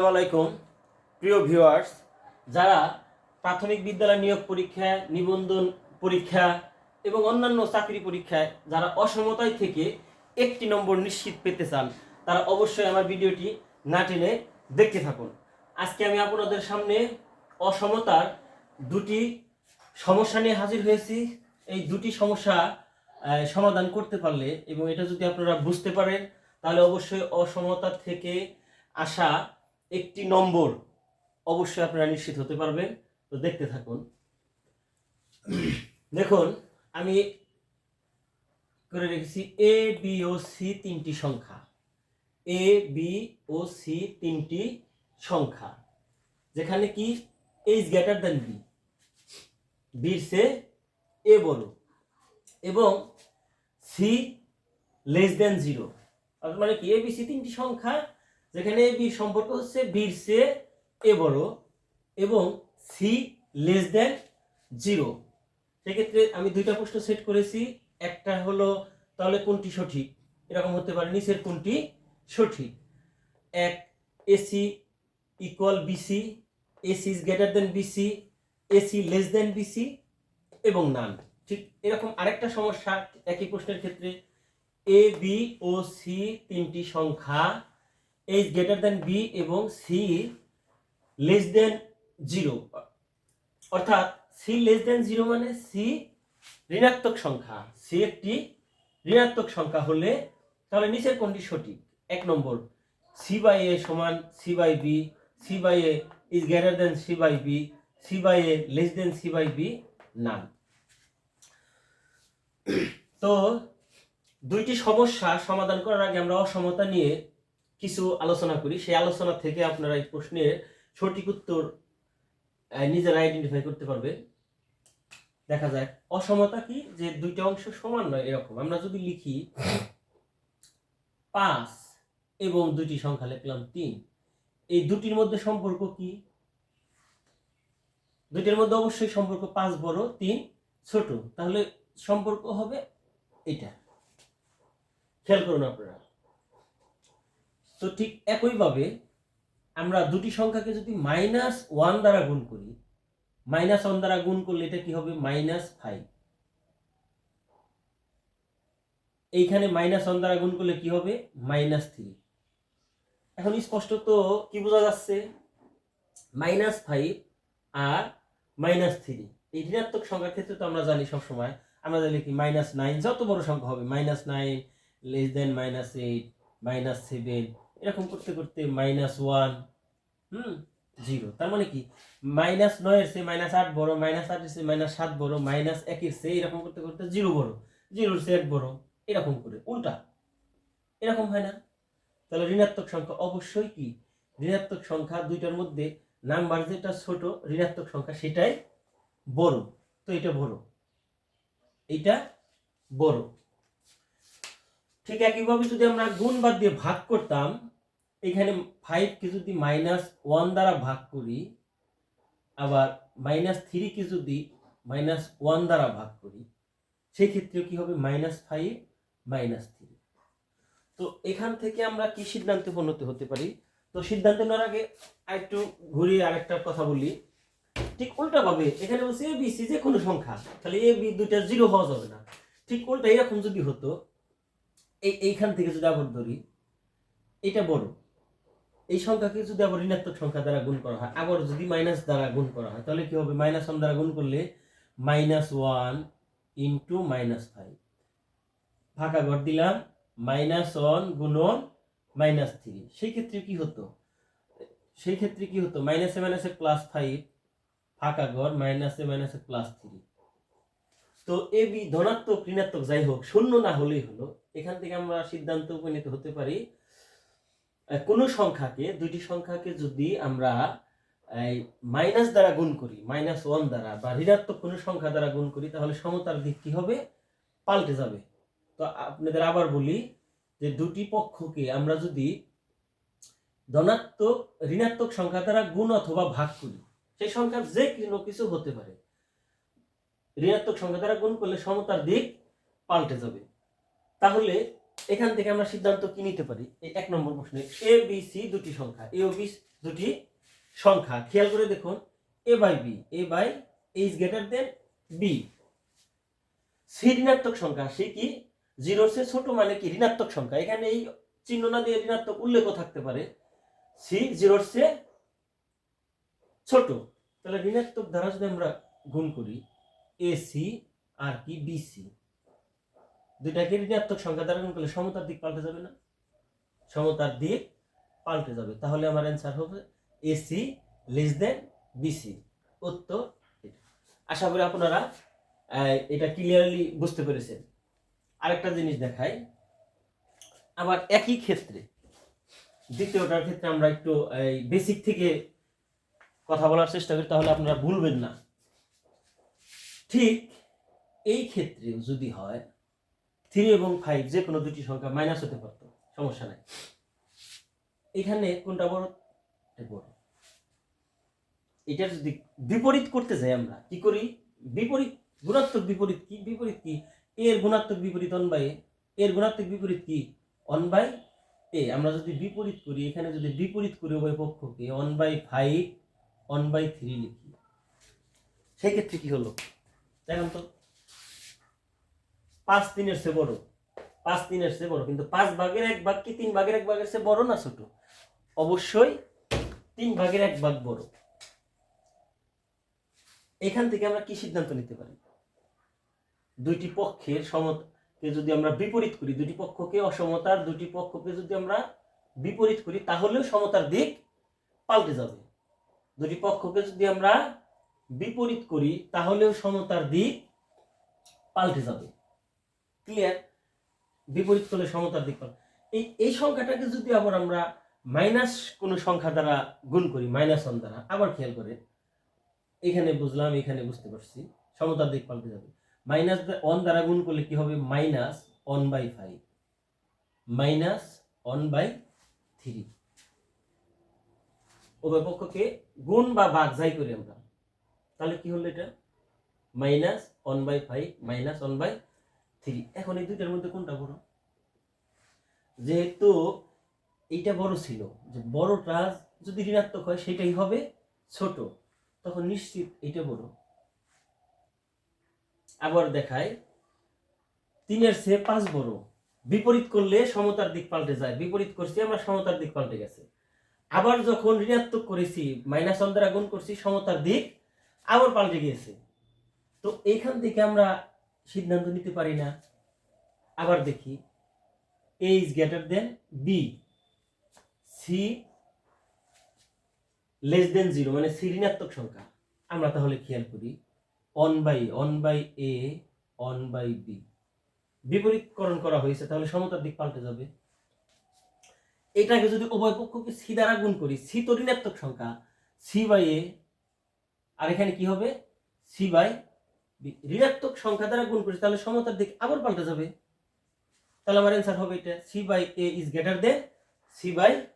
আসসালামু আলাইকুম প্রিয় ভিউয়ার্স, যারা প্রাথমিক বিদ্যালয় নিয়োগ পরীক্ষা, নিবন্ধন পরীক্ষা এবং অন্যান্য চাকরি পরীক্ষায় যারা অসমতায় থেকে একটি নম্বর নিশ্চিত পেতে চান, তারা অবশ্যই আমার ভিডিওটি না টেনে দেখতে থাকুন। আজকে আমি আপনাদের সামনে অসমতার দুটি সমস্যা নিয়ে হাজির হয়েছি। এই দুটি সমস্যা সমাধান করতে পারলে এবং এটা যদি আপনারা বুঝতে পারেন, তাহলে অবশ্যই অসমতা থেকে আসা একটি নম্বর অবশ্যই আপনারা নিশ্চিত হতে পারবেন। তো দেখতে থাকুন। দেখুন, আমি করে রেখেছি এ বি ও সি তিনটি সংখ্যা। এ বি ও সি তিনটি সংখ্যা, যেখানে কি এইচ গ্রেটার দেন বি, বির সে এ বড় এবং সি লেস দেন জিরো। মানে কি এ বি সি তিনটি সংখ্যা, যেখানে এ বির সম্পর্ক হচ্ছে বির সে এ বড় এবং সি লেস দেন জিরো। সেক্ষেত্রে আমি দুইটা প্রশ্ন সেট করেছি। একটা হলো তাহলে কোনটি সঠিক, এরকম হতে পারে নিচের কোনটি সঠিক। এক, AC equal BC, AC is greater than BC, AC less than BC এবং নান। ঠিক এরকম আরেকটা সমস্যা একই প্রশ্নের ক্ষেত্রে, এ বি ও সি তিনটি সংখ্যা, এইচ গ্রেটার দেন বি এবং সি লেস দেন জিরো। অর্থাৎ সি লেস দেন জিরো মানে সি ঋণাত্মক সংখ্যা। সি একটি ঋণাত্মক সংখ্যা হলে তাহলে নিচের কোনটি সঠিক? এক নম্বর, সি বাই এ সমান C by B, C by A is greater than C by B, C by A less than C by B, none. তো দুইটি সমস্যা সমাধান করার আগে আমরা অসমতা নিয়ে কিছু আলোচনা করি। সেই আলোচনা থেকে আপনারা এই প্রশ্নের সঠিক উত্তর নিজেরা আইডেন্টিফাই করতে পারবে। দেখা যায় অসমতা কি, যে দুইটা অংশ সমান নয় এরকম। আমরা যদি লিখি 5 এবং দুইটি সংখ্যা লিখলাম 3, এই দুটির মধ্যে সম্পর্ক কি? দুইটার মধ্যে অবশ্যই সম্পর্ক 5 বড় 3 ছোট, তাহলে সম্পর্ক হবে এটা। খেয়াল করুন আপনারা। তো ঠিক একইভাবে আমরা দুটি সংখ্যাকে যদি -1 দ্বারা গুণ করি, -1 দ্বারা গুণ করলে এটা কি হবে? -5। এইখানে -1 দ্বারা গুণ করলে কি হবে? -3। এখন স্পষ্ট তো কি বোঝা যাচ্ছে? -5 আর -3 এই ঋণাত্মক সংখ্যার ক্ষেত্রে তো আমরা জানি সবসময় আমরা জানি কি -9 যত বড় সংখ্যা হবে -9 লেস দেন -8 -7 এরকম করতে করতে -1 জিরো। তার মানে কি -9 এর চেয়ে -8 বড়, -8 এর চেয়ে -7 বড়, -1 এর চেয়ে এরকম করতে করতে জিরো বড়, জিরোর চেয়ে 1 বড়, এরকম করে উল্টা এরকম হয় না? তাহলে ঋণাত্মক সংখ্যা অবশ্যই কি, ঋণাত্মক সংখ্যা দুইটার মধ্যে নাম্বার যেটা ছোট ঋণাত্মক সংখ্যা সেটাই বড়। তো এটা বড়, এটা বড়। ঠিক একইভাবে যদি আমরা গুণ বাদ দিয়ে ভাগ করতাম, এখানে 5 কে যদি -1 দ্বারা ভাগ করি, আবার -3 কে যদি -1 দ্বারা ভাগ করি, সেই ক্ষেত্রে কি হবে? -5 -3। তো এখান থেকে আমরা কি সিদ্ধান্তে উপনীত হতে পারি? তো সিদ্ধান্তে নেওয়ার আগে একটু ঘুরিয়ে আরেকটা কথা বলি। ঠিক উল্টা ভাবে এখানে বলছে এ বি সি যে কোনো সংখ্যা, তাহলে এ বি দুইটা জিরো হওয়া যাবে না। ঠিক উল্টা এরকম যদি হতো, এইখান থেকে যদি আবার ধরি এটা বড়, এই সংখ্যাকে যদি আবার ঋণাত্মক সংখ্যা দ্বারা গুণ করা হয়, আবার যদি মাইনাস দ্বারা গুণ করা হয়, তাহলে কি হবে? -1 দ্বারা গুণ করলে -1 ইন্টু -5, ফাঁকা ঘর দিলাম, -1 গুণন -3। সেই ক্ষেত্রে কি হতো? সেই ক্ষেত্রে কি হতো? মাইনাসে মাইনাসে +5, ফাঁকা ঘর, মাইনাসে মাইনাসে +3। তো এ বি ধনাত্মক ঋণাত্মক যাই হোক, শূন্য না হলেই হলো। এখান থেকে আমরা সিদ্ধান্ত উপনীত হতে পারি, কোন সংখ্যাকে, দুইটি সংখ্যাকে যদি আমরা মাইনাস দ্বারা গুণ করি, -1 দ্বারা, বা ঋণাত্মক কোন সংখ্যা দ্বারা গুণ করি, তাহলে সমতার দিক কি হবে? পাল্টে যাবে। তো আপনাদের আবার বলি যে দুটি পক্ষকে আমরা যদি ধনাত্মক ঋণাত্মক সংখ্যা দ্বারা গুণ অথবা ভাগ করি, সেই সংখ্যা যে কোনো কিছু হতে পারে, ঋণাত্মক সংখ্যা দ্বারা গুণ করলে সমতার দিক পাল্টে যাবে। তাহলে এখান থেকে আমরা সিদ্ধান্ত কি নিতে পারি? এই 1 নম্বর প্রশ্নে এ বি সি দুটি সংখ্যা, এ ও বি দুটি সংখ্যা। খেয়াল করে দেখুন, A by B, A by A is greater than B. C ঋণাত্মক সংখ্যা, সে কি জিরোর চেয়ে ছোট, মানে কি ঋণাত্মক সংখ্যা। এখানে এই চিহ্ন না দিয়ে ঋণাত্মক উল্লেখও থাকতে পারে, সি জিরোর চেয়ে ছোট। তাহলে ঋণাত্মক দ্বারা যদি আমরা গুণ করি, এ সি আর কি বি সি, দুইটাকে ঋণাত্মক সংখ্যা দ্বারা গুণ করলে সমতার দিক পাল্টে যাবে না? সমতার দিক পাল্টে যাবে। তাহলে আমার অ্যান্সার হবে এসি লেস দেন বিসি। উত্তর এটা। আশা করি আপনারা এটা ক্লিয়ারলি বুঝতে পেরেছেন। আরেকটা জিনিস দেখাই, আবার একই ক্ষেত্রে দ্বিতীয়টার ক্ষেত্রে আমরা একটু বেসিক থেকে কথা বলার চেষ্টা করি, তাহলে আপনারা ভুলবেন না। ঠিক এই ক্ষেত্রে যদি হয় 3 এবং 5 যে কোনো দুটি সংখ্যা মাইনাস হতে পারতো, সমস্যা নাই। এখানে কোনটা বড়? বড়। এটার যদি বিপরীত করতে যাই, আমরা কি করি? বিপরীত, গুণাত্মক বিপরীত কি? বিপরীত কি? এর গুণাত্মক বিপরীত 1 বাই এ, এর গুণাত্মক বিপরীত কি? 1 বাই এ। আমরা যদি বিপরীত করি, এখানে যদি বিপরীত করি উভয় পক্ষকে 1 বাই 5 1 বাই 3 লিখি, সেই ক্ষেত্রে কি হলো দেখুন তো? 5 3-এর চেয়ে বড়, 5 3-এর চেয়ে বড়, কিন্তু 5 ভাগের 1 ভাগ কি 3 ভাগের 1 ভাগের চেয়ে বড় না ছোট? অবশ্যই 3 ভাগের 1 ভাগ বড়। এখান থেকে আমরা কি সিদ্ধান্ত নিতে পারি? দুইটি পক্ষের সমতাকে যদি আমরা বিপরীত করি, দুটি পক্ষকে অসমতার দুটি পক্ষকে যদি আমরা বিপরীত করি, তাহলেও সমতার দিক পাল্টে যাবে। দুটি পক্ষকে যদি আমরা বিপরীত করি, তাহলেও সমতার দিক পাল্টে যাবে। ক্লিয়ার? বিপরীত করলে সমতার দিক পাল্টে। এই সংখ্যাটাকে যদি আবার আমরা মাইনাস কোনো সংখ্যা দ্বারা গুণ করি, -1 দ্বারা, আবার খেয়াল করে এখানে বুঝলাম, এখানে বুঝতে পারছি, সমতার দিক পাল্টে যাবে। -1 দ্বারা গুণ করলে কি হবে? -1 বাই 5, -1 বাই 3। উভয় পক্ষকে গুণ বা ভাগ যাই করি আমরা, তাহলে কি হলো? এটা -1 বাই 5 -1 বাই 3। এখন এই দুইটার মধ্যে কোনটা বড়? যেহেতু এইটা বড় ছিল, যে বড়টা যদি ঋণাত্মক হয় সেটাই হবে ছোট, তখন নিশ্চিত এটা বড়। আবার দেখায় 3-এর চেয়ে 5 বড়। বিপরীত করলে সমতার দিক পাল্টে যায়, বিপরীত করছি আমরা, সমতার দিক পাল্টে গেছে। আবার যখন ঋণাত্মক করেছি, -1 দ্বারা গুণ করছি, সমতার দিক আবার পাল্টে গিয়েছে। তো এইখান থেকে আমরা সিদ্ধান্ত নিতে পারি না। আবার দেখি, A is greater than B, C less than 0, মানে সি ঋণাত্মক সংখ্যা। আমরা তাহলে খেয়াল করি 1 বাই এ 1 বাই বি, বিপরীতকরণ করা হয়েছে, তাহলে সমতার দিক পাল্টে যাবে। এটাকে যদি উভয় পক্ষকে সি দ্বারা গুণ করি, সি তো ঋণাত্মক সংখ্যা, সি বাই এ, আর এখানে কি হবে? C by B. ঋণাত্মক সংখ্যা দ্বারা গুণ করি, তাহলে সমতার দিক আবার পাল্টে যাবে। তাহলে আমার অ্যান্সার হবে এটা, C by A is greater than C by